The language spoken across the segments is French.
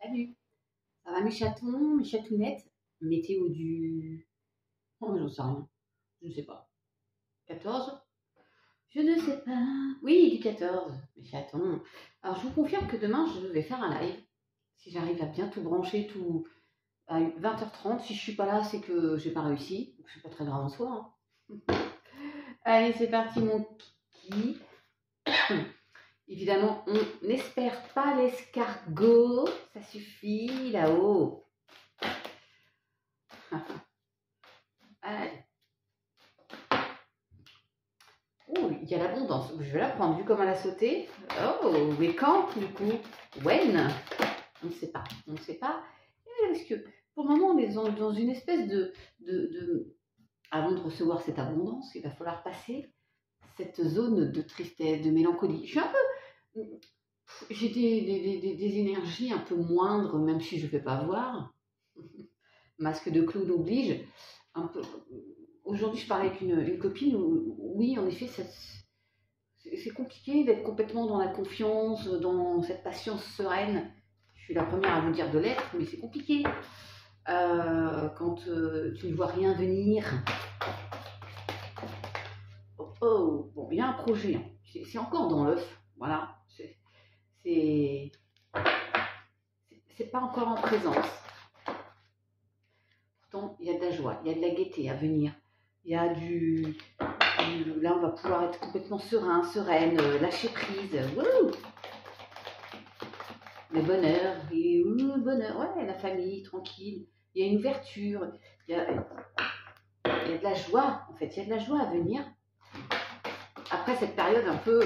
Salut. Ça va mes chatons, mes chatounettes? Météo du... Oh, j'en sais rien. Je ne sais pas. 14? Je ne sais pas. Oui, du 14, mes chatons. Alors, je vous confirme que demain, je vais faire un live. Si j'arrive à bien tout brancher, tout à 20h30. Si je suis pas là, c'est que j'ai pas réussi. Donc, c'est pas très grave en soi. Hein. Allez, c'est parti, mon kiki. Évidemment, on n'espère pas l'escargot. Ça suffit là-haut. Allez. Oh, il y a l'abondance. Je vais la prendre, vu comme elle a sauté. Oh, mais quand, du coup? When? On ne sait pas. On ne sait pas. Parce que pour le moment, on est dans une espèce Avant de recevoir cette abondance, il va falloir passer cette zone de tristesse, de mélancolie. Je suis un peu... J'ai des énergies un peu moindres, même si je ne fais pas voir. Masque de clown oblige. Un peu... Aujourd'hui, je parlais avec une copine où, oui, en effet, c'est compliqué d'être complètement dans la confiance, dans cette patience sereine. Je suis la première à vous dire de l'être, mais c'est compliqué. Quand tu ne vois rien venir. Oh, bon, il y a un projet. Hein. C'est encore dans l'œuf. Voilà. C'est pas encore en présence. Pourtant, il y a de la joie, il y a de la gaieté à venir. Il y a là, on va pouvoir être complètement serein, sereine, lâcher prise. Wouh, le bonheur, et le bonheur, ouais, la famille, tranquille. Il y a une ouverture, il y a de la joie, en fait. Il y a de la joie à venir. Après cette période un peu,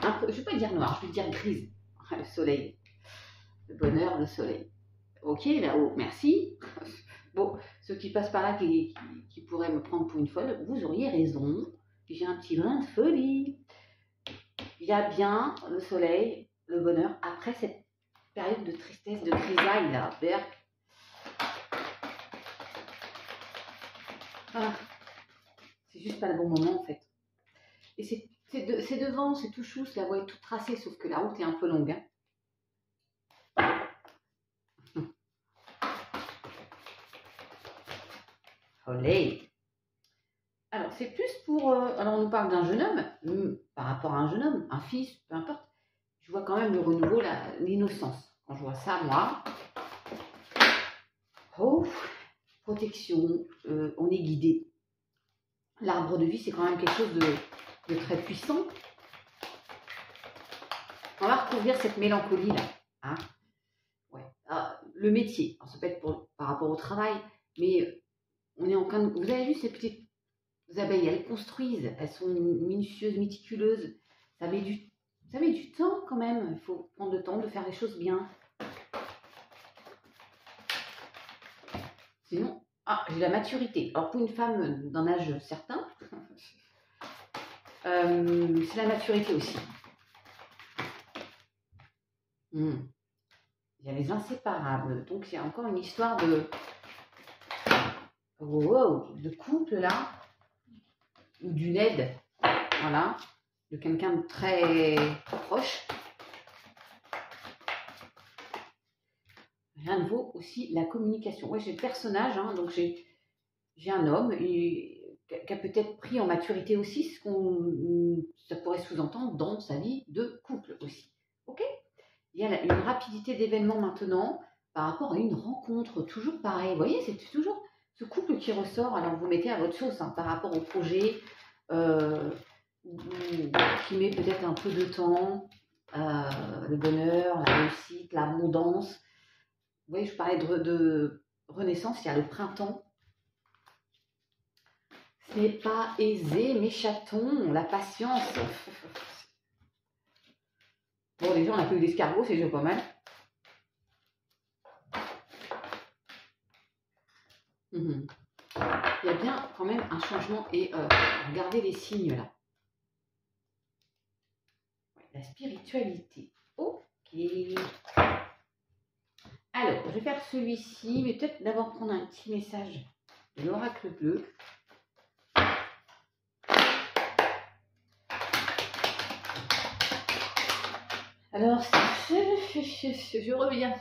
je ne vais pas dire noire, je vais dire grise. Le soleil, le bonheur, le soleil. Ok, là-haut, merci. Bon, ceux qui passent par là, qui pourraient me prendre pour une folle, vous auriez raison. J'ai un petit brin de folie. Il y a bien le soleil, le bonheur, après cette période de tristesse, de grisaille, là. Ah, c'est juste pas le bon moment, en fait. Et c'est devant, c'est tout chousse, la voie est toute tracée, sauf que la route est un peu longue. Hein. Soleil. Alors, c'est plus pour... alors, on nous parle d'un jeune homme, par rapport à un jeune homme, un fils, peu importe. Je vois quand même le renouveau, l'innocence. Quand je vois ça, moi... Oh, protection, on est guidé. L'arbre de vie, c'est quand même quelque chose de très puissant. On va recouvrir cette mélancolie-là. Hein, ouais. Le métier, alors ça peut être par rapport au travail, mais on est en train de... Vous avez vu ces petites abeilles, elles construisent, elles sont minutieuses, méticuleuses. Ça met du temps quand même. Il faut prendre le temps de faire les choses bien. Sinon, j'ai la maturité. Alors pour une femme d'un âge certain, c'est la maturité aussi. Il y a les inséparables. Donc il y a encore une histoire de couple là, ou d'une aide, voilà, de quelqu'un de très proche. Rien ne vaut aussi la communication. Ouais, j'ai le personnage, hein, donc j'ai un homme qui a peut-être pris en maturité aussi ce ça pourrait sous-entendre dans sa vie de couple aussi. Ok ? Il y a une rapidité d'événements maintenant par rapport à une rencontre, toujours pareil. Vous voyez, c'est toujours ce couple qui ressort. Alors vous mettez à votre sauce hein, par rapport au projet qui met peut-être un peu de temps, le bonheur, la réussite, l'abondance. Vous voyez, je parlais de renaissance, il y a le printemps. Ce n'est pas aisé, mes chatons, la patience. Bon, déjà, on n'a plus d'escargot, c'est déjà pas mal. Il y a bien quand même un changement et regardez les signes là. Ouais, la spiritualité. Ok. Alors, je vais faire celui-ci, mais peut-être d'abord prendre un petit message de l'oracle bleu. Alors, je reviens.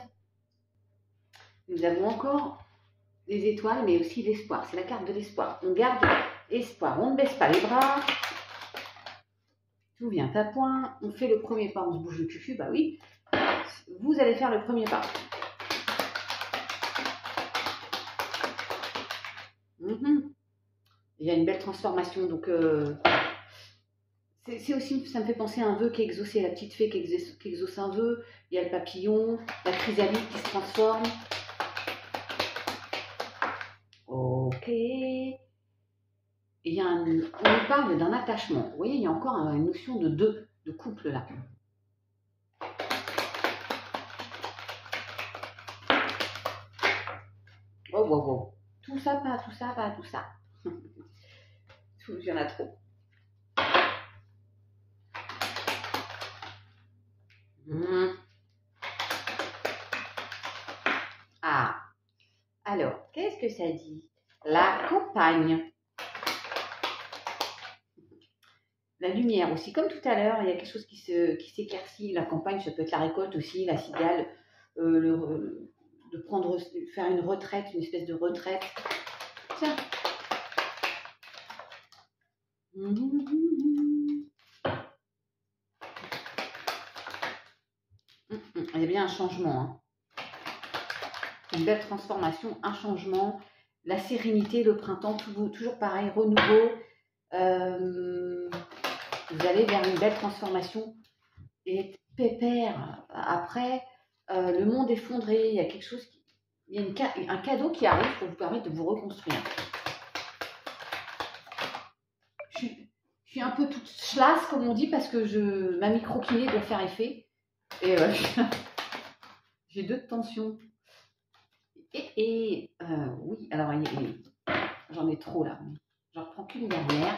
Nous avons encore des étoiles, mais aussi l'espoir. C'est la carte de l'espoir. On garde espoir. On ne baisse pas les bras. Tout vient à point. On fait le premier pas. On se bouge le cul. Bah oui. Vous allez faire le premier pas. Il y a une belle transformation. Donc, c'est aussi, ça me fait penser à un vœu qui est exaucé. La petite fée qui exauce un vœu. Il y a le papillon, la chrysalide qui se transforme. Ok. Et on nous parle d'un attachement. Vous voyez, il y a encore une notion de couple là. Oh, wow, wow. Tout ça, pas tout ça, pas tout ça. Il y en a trop. Ah. Alors, qu'est-ce que ça dit? La campagne. La lumière aussi, comme tout à l'heure, il y a quelque chose qui s'éclaircit. La campagne, ça peut être la récolte aussi, la cigale, faire une retraite, une espèce de retraite. Tiens. Il y a bien un changement. Hein. Une belle transformation, un changement. La sérénité, le printemps, toujours pareil, renouveau. Vous allez vers une belle transformation et pépère. Après, le monde effondré, il y a quelque chose, il y a un cadeau qui arrive pour vous permettre de vous reconstruire. Je suis un peu toute chlasse, comme on dit, parce que ma micro-kiné doit faire effet. Et j'ai 2 de tension. Oui, alors j'en ai trop là. J'en reprends qu'une dernière.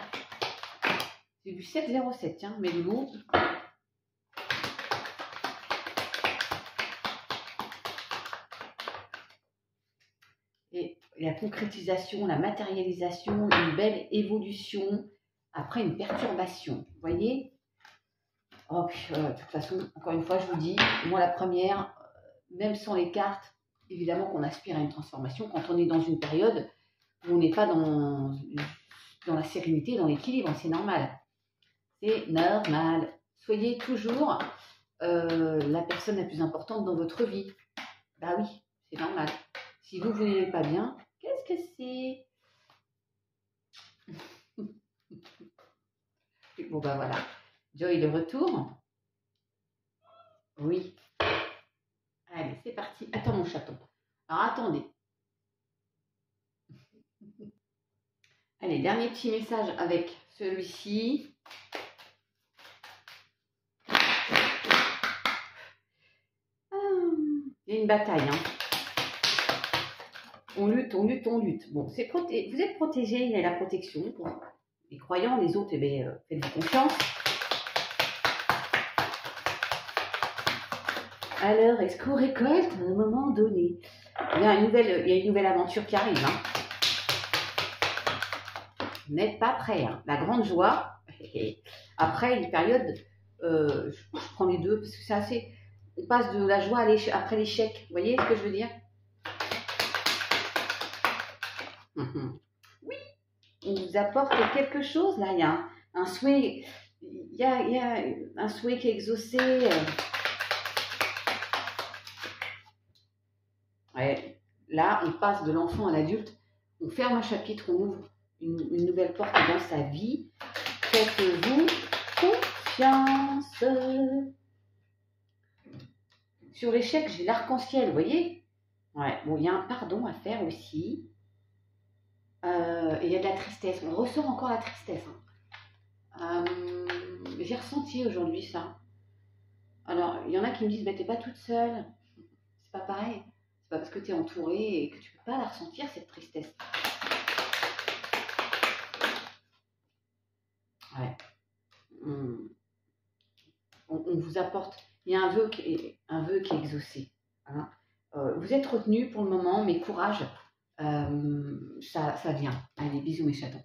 J'ai vu 7,07, tiens, mais le lourd. Et la concrétisation, la matérialisation, une belle évolution après une perturbation. Vous voyez? Oh, de toute façon, encore une fois, je vous dis, moi la première, même sans les cartes, évidemment qu'on aspire à une transformation quand on est dans une période où on n'est pas dans la sérénité, dans l'équilibre, c'est normal. C'est normal. Soyez toujours la personne la plus importante dans votre vie. Bah oui, c'est normal. Si vous n'allez pas bien, qu'est-ce que c'est? Bon bah voilà. Joy de retour. Oui. Allez, c'est parti. Attends mon chaton. Alors attendez. Allez, dernier petit message avec celui-ci. Il y a une bataille. Hein. On lutte, on lutte, on lutte. Bon, vous êtes protégés, il y a la protection. Pour les croyants, les autres, faites-vous confiance. Alors, est-ce qu'on récolte à un moment donné? Il y a une nouvelle aventure qui arrive. Hein. Vous n'êtes pas prêts. Hein. La grande joie. Après une période, je prends les deux parce que c'est assez. On passe de la joie après l'échec. Vous voyez ce que je veux dire? Oui, on vous apporte quelque chose. Là, il y a un souhait. Il y a un souhait qui est exaucé. Ouais. Là, on passe de l'enfant à l'adulte. On ferme un chapitre, on ouvre une nouvelle porte dans sa vie. Faites-vous confiance. Sur l'échec, j'ai l'arc-en-ciel, vous voyez? Ouais, bon, il y a un pardon à faire aussi. Et il y a de la tristesse. On ressent encore la tristesse. Hein. J'ai ressenti aujourd'hui ça. Alors, il y en a qui me disent, t'es pas toute seule. C'est pas pareil. C'est pas parce que tu es entourée et que tu peux pas la ressentir, cette tristesse. Ouais. On vous apporte. Il y a un vœu qui est exaucé. Hein. Vous êtes retenu pour le moment, mais courage, ça vient. Allez, bisous mes chatons.